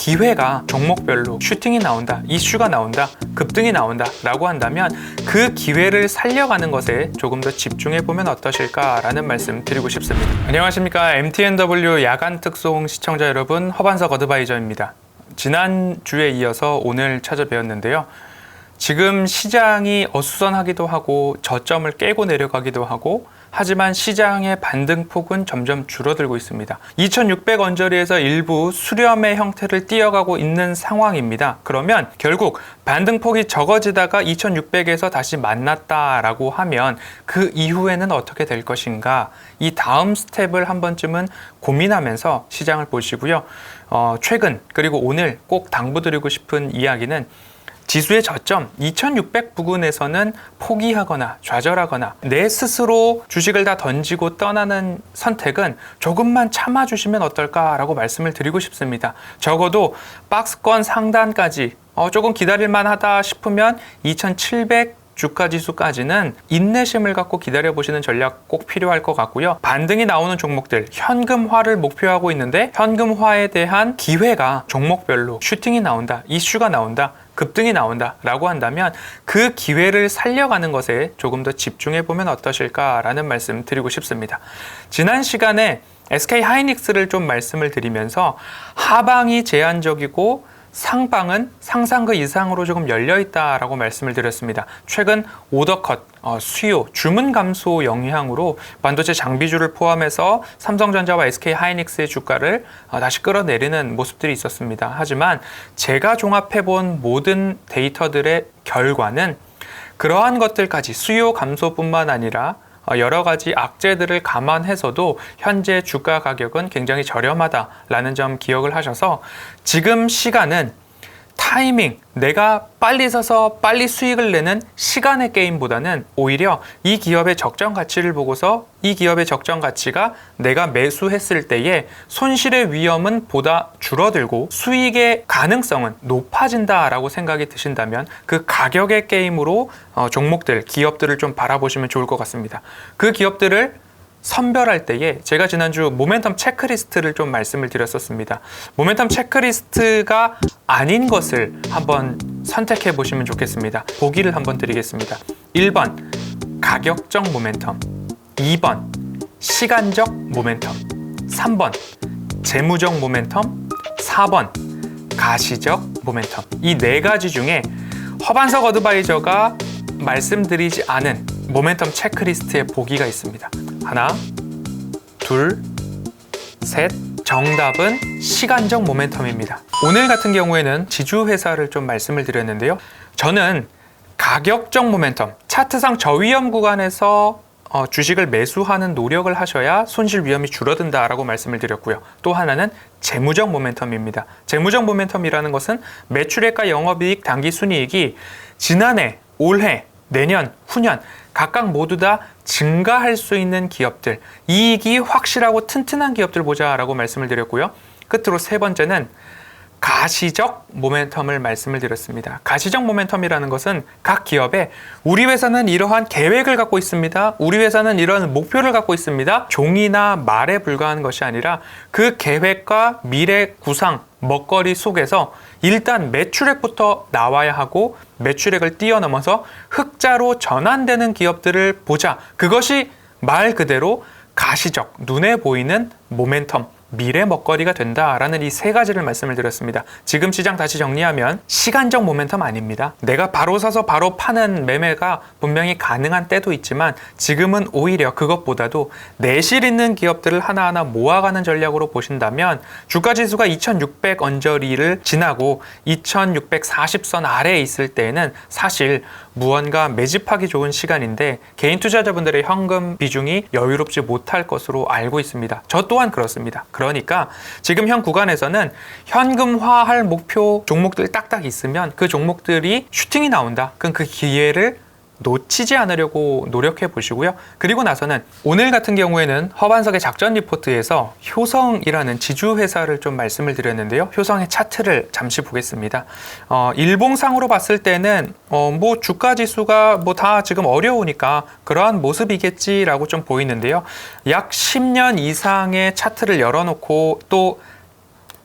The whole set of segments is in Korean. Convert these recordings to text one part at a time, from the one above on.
기회가 종목별로 슈팅이 나온다, 이슈가 나온다, 급등이 나온다 라고 한다면 그 기회를 살려가는 것에 조금 더 집중해보면 어떠실까라는 말씀 드리고 싶습니다. 안녕하십니까. MTNW 야간 특송 시청자 여러분, 허반석 어드바이저입니다. 지난주에 이어서 오늘 찾아뵈었는데요. 지금 시장이 어수선하기도 하고 저점을 깨고 내려가기도 하고, 하지만 시장의 반등폭은 점점 줄어들고 있습니다. 2600 언저리에서 일부 수렴의 형태를 띄어가고 있는 상황입니다. 그러면 결국 반등폭이 적어지다가 2600에서 다시 만났다라고 하면 그 이후에는 어떻게 될 것인가, 이 다음 스텝을 한 번쯤은 고민하면서 시장을 보시고요. 최근 그리고 오늘 꼭 당부드리고 싶은 이야기는, 지수의 저점 2600 부근에서는 포기하거나 좌절하거나 내 스스로 주식을 다 던지고 떠나는 선택은 조금만 참아주시면 어떨까라고 말씀을 드리고 싶습니다. 적어도 박스권 상단까지 조금 기다릴만 하다 싶으면 2700 주가지수까지는 인내심을 갖고 기다려보시는 전략 꼭 필요할 것 같고요. 반등이 나오는 종목들, 현금화를 목표하고 있는데 현금화에 대한 기회가 종목별로 슈팅이 나온다, 이슈가 나온다, 급등이 나온다 라고 한다면 그 기회를 살려가는 것에 조금 더 집중해보면 어떠실까라는 말씀 드리고 싶습니다. 지난 시간에 SK 하이닉스를 좀 말씀을 드리면서 하방이 제한적이고 상방은 상상 그 이상으로 조금 열려있다라고 말씀을 드렸습니다. 최근 오더컷, 수요, 주문 감소 영향으로 반도체 장비주를 포함해서 삼성전자와 SK 하이닉스의 주가를 다시 끌어내리는 모습들이 있었습니다. 하지만 제가 종합해본 모든 데이터들의 결과는 그러한 것들까지, 수요 감소뿐만 아니라 여러 가지 악재들을 감안해서도 현재 주가 가격은 굉장히 저렴하다라는 점 기억을 하셔서, 지금 시간은 타이밍, 내가 빨리 서서 빨리 수익을 내는 시간의 게임보다는 오히려 이 기업의 적정 가치를 보고서 이 기업의 적정 가치가 내가 매수했을 때의 손실의 위험은 보다 줄어들고 수익의 가능성은 높아진다라고 생각이 드신다면 그 가격의 게임으로 종목들, 기업들을 좀 바라보시면 좋을 것 같습니다. 그 기업들을 선별할 때에 제가 지난주 모멘텀 체크리스트를 좀 말씀을 드렸었습니다. 모멘텀 체크리스트가 아닌 것을 한번 선택해 보시면 좋겠습니다. 보기를 한번 드리겠습니다. 1번 가격적 모멘텀, 2번 시간적 모멘텀, 3번 재무적 모멘텀, 4번 가시적 모멘텀. 이 네 가지 중에 허반석 어드바이저가 말씀드리지 않은 모멘텀 체크리스트의 보기가 있습니다. 하나, 둘, 셋. 정답은 시간적 모멘텀입니다. 오늘 같은 경우에는 지주회사를 좀 말씀을 드렸는데요. 저는 가격적 모멘텀, 차트상 저위험 구간에서 주식을 매수하는 노력을 하셔야 손실 위험이 줄어든다라고 말씀을 드렸고요. 또 하나는 재무적 모멘텀입니다. 재무적 모멘텀이라는 것은 매출액과 영업이익, 당기순이익이 지난해, 올해, 내년, 후년 각각 모두 다 증가할 수 있는 기업들, 이익이 확실하고 튼튼한 기업들 보자라고 말씀을 드렸고요. 끝으로 세 번째는 가시적 모멘텀을 말씀을 드렸습니다. 가시적 모멘텀이라는 것은 각 기업에 우리 회사는 이러한 계획을 갖고 있습니다, 우리 회사는 이러한 목표를 갖고 있습니다, 종이나 말에 불과한 것이 아니라 그 계획과 미래 구상, 먹거리 속에서 일단 매출액부터 나와야 하고 매출액을 뛰어넘어서 흑자로 전환되는 기업들을 보자. 그것이 말 그대로 가시적, 눈에 보이는 모멘텀, 미래 먹거리가 된다라는 이 세 가지를 말씀을 드렸습니다. 지금 시장 다시 정리하면 시간적 모멘텀 아닙니다. 내가 바로 사서 바로 파는 매매가 분명히 가능한 때도 있지만 지금은 오히려 그것보다도 내실 있는 기업들을 하나하나 모아가는 전략으로 보신다면 주가지수가 2600 언저리를 지나고 2640선 아래에 있을 때에는 사실 무언가 매집하기 좋은 시간인데 개인 투자자분들의 현금 비중이 여유롭지 못할 것으로 알고 있습니다. 저 또한 그렇습니다. 그러니까 지금 현 구간에서는 현금화할 목표 종목들 딱딱 있으면 그 종목들이 슈팅이 나온다. 그럼 그 기회를 놓치지 않으려고 노력해 보시고요. 그리고 나서는 오늘 같은 경우에는 허반석의 작전 리포트에서 효성이라는 지주회사를 좀 말씀을 드렸는데요. 효성의 차트를 잠시 보겠습니다. 일봉상으로 봤을 때는 뭐 주가 지수가 뭐 다 지금 어려우니까 그러한 모습이겠지라고 좀 보이는데요. 약 10년 이상의 차트를 열어놓고 또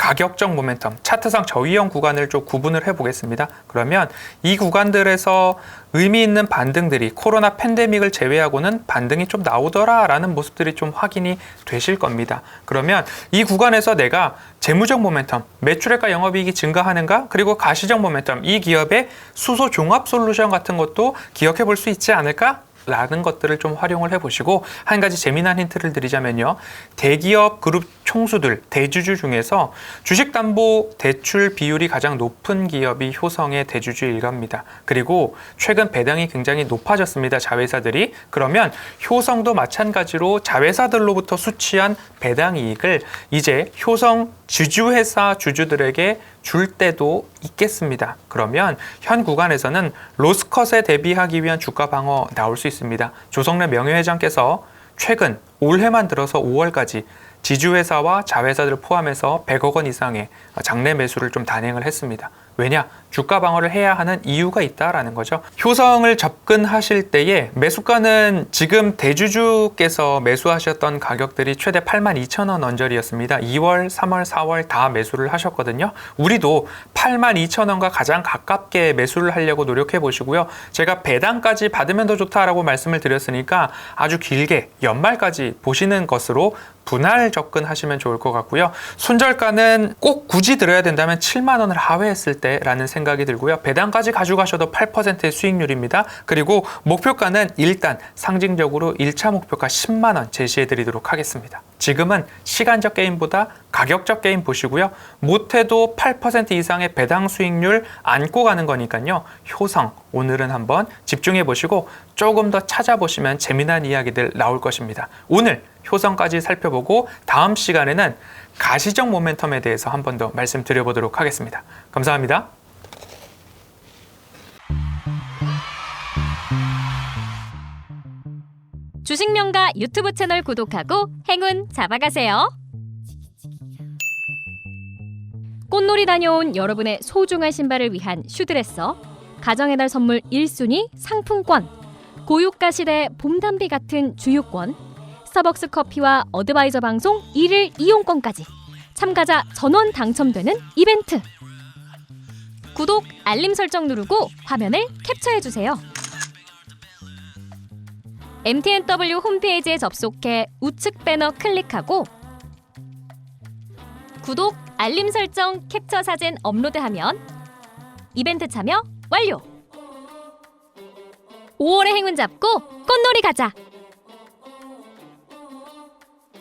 가격적 모멘텀, 차트상 저위험 구간을 좀 구분을 해보겠습니다. 그러면 이 구간들에서 의미 있는 반등들이 코로나 팬데믹을 제외하고는 반등이 좀 나오더라라는 모습들이 좀 확인이 되실 겁니다. 그러면 이 구간에서 내가 재무적 모멘텀, 매출액과 영업이익이 증가하는가? 그리고 가시적 모멘텀, 이 기업의 수소 종합 솔루션 같은 것도 기억해 볼 수 있지 않을까? 라는 것들을 좀 활용을 해보시고, 한 가지 재미난 힌트를 드리자면요. 대기업 그룹 총수들, 대주주 중에서 주식담보대출 비율이 가장 높은 기업이 효성의 대주주 일가입니다. 그리고 최근 배당이 굉장히 높아졌습니다. 자회사들이. 그러면 효성도 마찬가지로 자회사들로부터 수취한 배당 이익을 이제 효성 지주회사 주주들에게 줄 때도 있겠습니다. 그러면 현 구간에서는 로스컷에 대비하기 위한 주가 방어 나올 수 있습니다. 조성래 명예회장께서 최근 올해만 들어서 5월까지 지주회사와 자회사들을 포함해서 100억 원 이상의 장내 매수를 좀 단행을 했습니다. 왜냐? 주가 방어를 해야 하는 이유가 있다라는 거죠. 효성을 접근하실 때에 매수가는 지금 대주주께서 매수하셨던 가격들이 최대 82,000원 언저리였습니다. 2월, 3월, 4월 다 매수를 하셨거든요. 우리도 82,000원과 가장 가깝게 매수를 하려고 노력해 보시고요. 제가 배당까지 받으면 더 좋다라고 말씀을 드렸으니까 아주 길게 연말까지 보시는 것으로 분할 접근하시면 좋을 것 같고요. 손절가는 꼭 굳이 들어야 된다면 7만 원을 하회했을 때라는 생각이 들고요. 배당까지 가져가셔도 8%의 수익률입니다. 그리고 목표가는 일단 상징적으로 1차 목표가 10만 원 제시해 드리도록 하겠습니다. 지금은 시간적 게임보다 가격적 게임 보시고요. 못해도 8% 이상의 배당 수익률 안고 가는 거니까요. 효성 오늘은 한번 집중해 보시고 조금 더 찾아보시면 재미난 이야기들 나올 것입니다. 오늘 효성까지 살펴보고 다음 시간에는 가시적 모멘텀에 대해서 한 번 더 말씀드려보도록 하겠습니다. 감사합니다. 주식명가 유튜브 채널 구독하고 행운 잡아가세요. 꽃놀이 다녀온 여러분의 소중한 신발을 위한 슈드레서, 가정의 달 선물 1순위 상품권, 고유가 시대 봄담비 같은 주유권, 스타벅스 커피와 어드바이저 방송 1일 이용권까지 참가자 전원 당첨되는 이벤트. 구독, 알림 설정 누르고 화면을 캡처해주세요. MTNW 홈페이지에 접속해 우측 배너 클릭하고 구독, 알림 설정, 캡처 사진 업로드하면 이벤트 참여 완료! 5월의 행운 잡고 꽃놀이 가자!